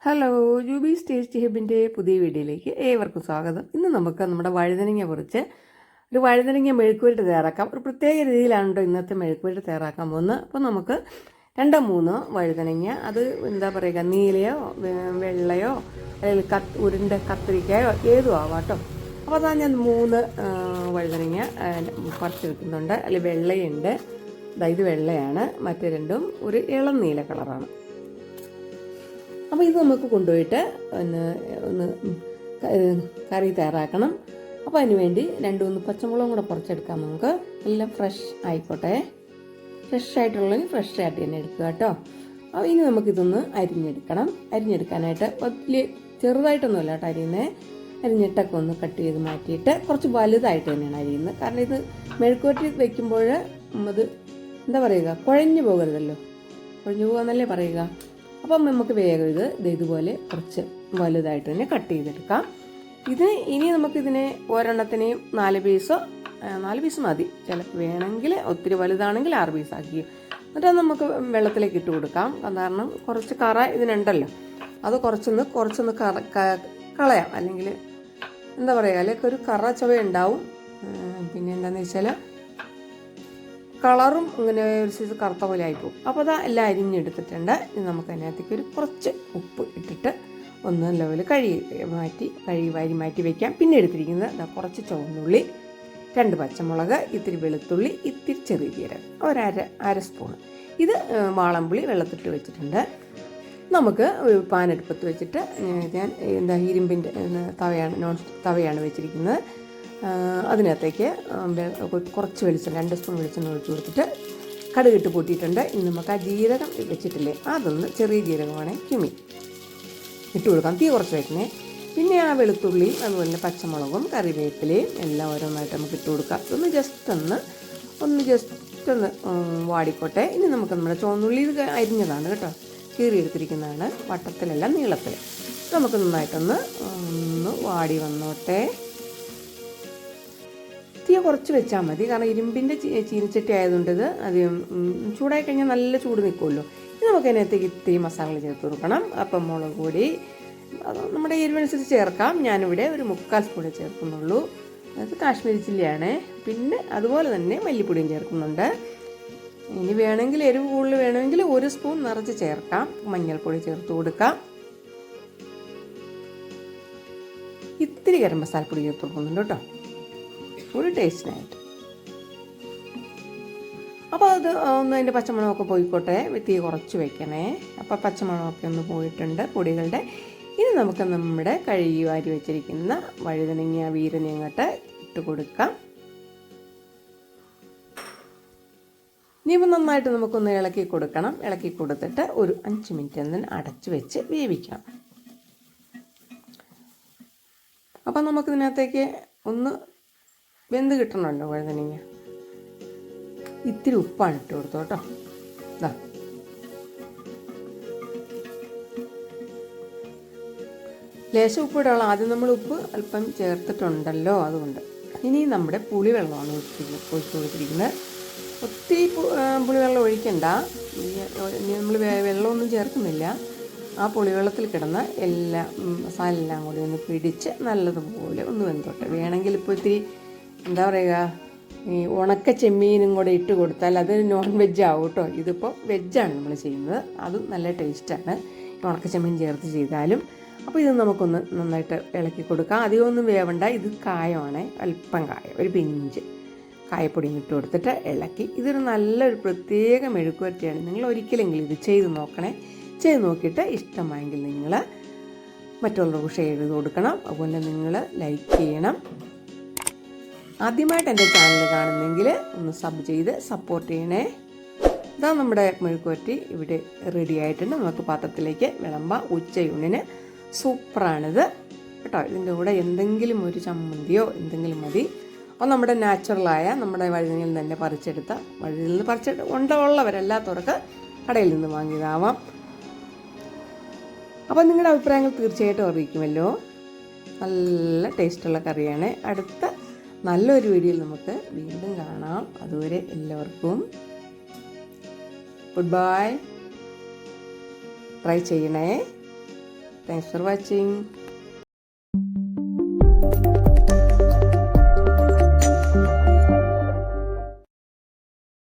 Hello, Jubi's tasty ഹബിൻ്റെ പുതിയ വീഡിയോയിലേക്ക് ഏവർക്കും സ്വാഗതം. ഇന്ന് നമുക്ക് നമ്മുടെ വഴുതനങ്ങ കുറിച്ച് ഒരു വഴുതനങ്ങ മെഴുക്കുവരട്ടി തയ്യാറാക്കാം. ഒരു പ്രത്യേക രീതിയിലാണ് ഇന്നത്തെ മെഴുക്കുവരട്ടി തയ്യാറാക്കാൻ പോകുന്നത്. അപ്പോൾ നമുക്ക് 2-3 വഴുതനങ്ങ, അത് എന്താ പറയുക, നീലയോ വെള്ളയോ അല്ലെങ്കിൽ ഉരുണ്ട കത്തിരിക്കയോ ഏതും ആവാം കേട്ടോ. അപ്പോൾ അതാ ഞാൻ 3 വഴുതനങ്ങ പറിച്ചെടുക്കുന്നുണ്ട്. അതിൽ വെള്ളയുണ്ട്, ഇത് വെള്ളയാണ്, മറ്റേ രണ്ടും ഒരു ഇളം നീല കളറാണ്. അപ്പോൾ ഇത് നമുക്ക് കൊണ്ടുപോയിട്ട് ഒന്ന് കറി തയ്യാറാക്കണം. അപ്പോൾ അതിന് വേണ്ടി 2-3 പച്ചമുളകും കൂടെ കുറച്ചെടുക്കാം. നമുക്ക് എല്ലാം ഫ്രഷ് ആയിക്കോട്ടെ, ഫ്രഷ് ആയിട്ടുള്ളതിന് ഫ്രഷ് ആയിട്ട് തന്നെ എടുക്കുക കേട്ടോ. അപ്പോൾ ഇനി നമുക്കിതൊന്ന് അരിഞ്ഞെടുക്കണം. അരിഞ്ഞെടുക്കാനായിട്ട് വലിയ ചെറുതായിട്ടൊന്നുമല്ല കേട്ടോ അരിയുന്നത്. അരിഞ്ഞിട്ടൊക്കെ ഒന്ന് കട്ട് ചെയ്ത് മാറ്റിയിട്ട് കുറച്ച് വലുതായിട്ട് തന്നെയാണ് അരിയുന്നത്. കാരണം ഇത് മെഴുക്കുവരട്ടി വയ്ക്കുമ്പോൾ അത് എന്താ പറയുക, കുഴഞ്ഞു പോകരുതല്ലോ. കുഴഞ്ഞു പോകാന്നല്ലേ പറയുക. അപ്പം നമുക്ക് വേഗം ഇതുപോലെ കുറച്ച് വലുതായിട്ട് തന്നെ കട്ട് ചെയ്തെടുക്കാം. ഇനി നമുക്കിതിനെ ഒരെണ്ണത്തിനെയും 4 പീസ് മതി. ചിലപ്പോൾ വേണമെങ്കിൽ ഒത്തിരി വലുതാണെങ്കിൽ 6 പീസാക്കി എന്നിട്ട് നമുക്ക് വെള്ളത്തിലേക്ക് ഇട്ട് കൊടുക്കാം. കാരണം കുറച്ച് കറ ഇതിനുണ്ടല്ലോ, അത് കുറച്ചൊന്ന് കളയാം. അല്ലെങ്കിൽ എന്താ പറയുക, അല്ലെങ്കിൽ ഒരു കറ ചുവ ഉണ്ടാവും. പിന്നെ എന്താണെന്ന് വെച്ചാൽ കളറും ഇങ്ങനെ ഒരു സൈസ് കറുത്ത പോലെ ആയിപ്പോവും. അപ്പോൾ അതാ എല്ലാം അരിഞ്ഞെടുത്തിട്ടുണ്ട്. ഇനി നമുക്ക് അതിനകത്തേക്ക് കുറച്ച് ഉപ്പ് ഇട്ടിട്ട് ഒന്ന് ലെവൽ കഴുകി മാറ്റി വയ്ക്കാം. പിന്നെ എടുത്തിരിക്കുന്നത് കുറച്ച് ചുവന്നുള്ളി, 2 പച്ചമുളക്, ഇത്തിരി വെളുത്തുള്ളി, ഇത്തിരി ചെറിയ ജീരകം, അര സ്പൂണ്. ഇത് വാളംപുളി വെള്ളത്തിട്ട് വെച്ചിട്ടുണ്ട്. നമുക്ക് പാനെടുപ്പത്ത് വെച്ചിട്ട് ഞാൻ ഇരുമ്പിൻ്റെ തവയാണ് വെച്ചിരിക്കുന്നത്. അതിനകത്തേക്ക് കുറച്ച് വെളിച്ചെണ്ണ, 2 സ്പൂൺ വെളിച്ചെണ്ണ ഒഴിച്ച് കൊടുത്തിട്ട് കടുകിട്ട് പൊട്ടിയിട്ടുണ്ട്. ഇനി നമുക്ക് ആ ജീരകം വെച്ചിട്ടില്ലേ, അതൊന്ന് ചെറിയ ജീരകമാണ് ക്യുമി ഇട്ട് കൊടുക്കാം. തീ കുറച്ച് വയ്ക്കണേ. പിന്നെ ആ വെളുത്തുള്ളിയും അതുപോലെ തന്നെ പച്ചമുളകും കറിവേപ്പിലയും എല്ലാം ഓരോന്നായിട്ട് നമുക്ക് ഇട്ട് കൊടുക്കാം. ഒന്ന് ജസ്റ്റ് ഒന്ന് വാടിക്കോട്ടെ. ഇനി നമുക്ക് നമ്മുടെ ചുവന്നുള്ളി ഇത് അരിഞ്ഞതാണ് കേട്ടോ, കീറിയെടുത്തിരിക്കുന്നതാണ്, വട്ടത്തിലല്ല നീളത്തിൽ. നമുക്ക് നന്നായിട്ടൊന്ന് വാടി വന്നോട്ടെ. തീ കുറച്ച് വെച്ചാൽ മതി, കാരണം ഇരുമ്പിൻ്റെ ചീനിച്ചട്ടി ആയതുകൊണ്ട് ഇത് അധികം ചൂടായി കഴിഞ്ഞാൽ നല്ല ചൂട് നിൽക്കുമല്ലോ. ഇത് നമുക്ക് അതിനകത്തേക്ക് ഇത്തിരി മസാലകൾ ചേർത്ത് കൊടുക്കണം. അപ്പം മുളക് പൊടി നമ്മുടെ എരിവനുസരിച്ച് ചേർക്കാം. ഞാനിവിടെ ഒരു 3/4 സ്പൂൺ ചേർക്കുന്നുള്ളൂ. അത് കാശ്മീരി ചില്ലിയാണ്. പിന്നെ അതുപോലെ തന്നെ മല്ലിപ്പൊടിയും ചേർക്കുന്നുണ്ട്. ഇനി വേണമെങ്കിൽ എരിവ് കൂടുതൽ വേണമെങ്കിൽ 1 സ്പൂൺ നിറച്ച് ചേർക്കാം. മഞ്ഞൾപ്പൊടി ചേർത്ത് കൊടുക്കാം. ഇത്തിരി ഗരം മസാലപ്പൊടി ചേർത്ത് കൊടുക്കുന്നുണ്ട് കേട്ടോ, ഒരു ടേസ്റ്റിനായിട്ട്. അപ്പോൾ അത് ഒന്ന് അതിൻ്റെ പച്ചമണമൊക്കെ പോയിക്കോട്ടെ. തീ കുറച്ച് വയ്ക്കണേ. അപ്പോൾ പച്ചമണമൊക്കെ ഒന്ന് പോയിട്ടുണ്ട് പൊടികളുടെ. ഇനി നമുക്ക് നമ്മുടെ കഴുകി വാരി വെച്ചിരിക്കുന്ന വഴുതനങ്ങ വീരനങ്ങോട്ട് ഇട്ട് കൊടുക്കാം. ഇനി നന്നായിട്ട് നമുക്കൊന്ന് ഇളക്കി കൊടുക്കണം. ഇളക്കി കൊടുത്തിട്ട് ഒരു 5 മിനിറ്റ് ഒന്ന് അടച്ച് വെച്ച് വേവിക്കണം. അപ്പം നമുക്കിതിനകത്തേക്ക് ഒന്ന് വെന്ത് കിട്ടണമല്ലോ വഴുതനങ്ങ. ഇത്തിരി ഉപ്പാണ് ഇട്ട് കൊടുത്തു കേട്ടോ. ലേശം ഉപ്പിടാനുള്ള, ആദ്യം നമ്മൾ ഉപ്പ് അല്പം ചേർത്തിട്ടുണ്ടല്ലോ, അതുകൊണ്ട്. ഇനി നമ്മുടെ പുളിവെള്ളമാണ് ഒഴിച്ചു കൊടുത്തിരിക്കുന്നത്. ഒത്തിരി പുളിവെള്ളം ഒഴിക്കണ്ട. നമ്മൾ വെള്ളമൊന്നും ചേർക്കുന്നില്ല. ആ പുളിവെള്ളത്തിൽ കിടന്ന് മസാല എല്ലാം കൂടി ഒന്ന് പിടിച്ച് നല്ലതുപോലെ ഒന്ന് വെന്തോട്ടെ. വേണമെങ്കിൽ ഇപ്പോൾ ഇത്തിരി എന്താ പറയുക, ഈ ഉണക്ക ചെമ്മീനും കൂടെ ഇട്ട് കൊടുത്താൽ അത് നോൺ വെജ് ആവും കേട്ടോ. ഇതിപ്പോൾ വെജാണ് നമ്മൾ ചെയ്യുന്നത്, അതും നല്ല ടേസ്റ്റാണ് ഉണക്ക ചെമ്മീൻ ചേർത്ത് ചെയ്താലും. അപ്പോൾ ഇത് നമുക്കൊന്ന് നന്നായിട്ട് ഇളക്കി കൊടുക്കാം. അധികമൊന്നും വേവണ്ട. ഇത് കായമാണ്, അല്പം കായം, ഒരു പിഞ്ച് കായപ്പൊടിയും ഇട്ട് കൊടുത്തിട്ട് ഇളക്കി. ഇതൊരു നല്ലൊരു പ്രത്യേക മെഴുക്കുവരട്ടിയാണ്. നിങ്ങൾ ഒരിക്കലെങ്കിലും ഇത് ചെയ്ത് നോക്കണേ. ചെയ്ത് നോക്കിയിട്ട് ഇഷ്ടമായെങ്കിൽ നിങ്ങൾ മറ്റുള്ളവർക്ക് ഷെയർ ചെയ്ത് കൊടുക്കണം. അതുപോലെ നിങ്ങൾ ലൈക്ക് ചെയ്യണം. ആദ്യമായിട്ട് എൻ്റെ ചാനൽ കാണുന്നെങ്കിൽ ഒന്ന് സബ് ചെയ്ത് സപ്പോർട്ട് ചെയ്യണേ. ഇതാ നമ്മുടെ മെഴുക്കുവരട്ടി ഇവിടെ റെഡി ആയിട്ടുണ്ട്. നമുക്ക് പാത്രത്തിലേക്ക് വിളമ്പാം. ഉച്ചയൂണിന് സൂപ്പറാണിത് കേട്ടോ. ഇതിൻ്റെ കൂടെ എന്തെങ്കിലും ഒരു ചമ്മന്തിയോ എന്തെങ്കിലും മതി. അപ്പോൾ നമ്മുടെ നാച്ചുറലായ നമ്മുടെ വഴുതനയിൽ തന്നെ വഴുതനയിൽ നിന്ന് ഉള്ളവരല്ലാത്തവർക്ക് കടയിൽ നിന്ന് വാങ്ങിയതാവാം. അപ്പോൾ നിങ്ങളുടെ അഭിപ്രായങ്ങൾ തീർച്ചയായിട്ടും അറിയിക്കുമല്ലോ. നല്ല ടേസ്റ്റുള്ള കറിയാണ്. അടുത്ത നല്ലൊരു വീഡിയോയിൽ നമുക്ക് വീണ്ടും കാണാം. അതുവരെ എല്ലാവർക്കും ഗുഡ് ബൈ. ട്രൈ ചെയ്യണേ. Thanks for watching.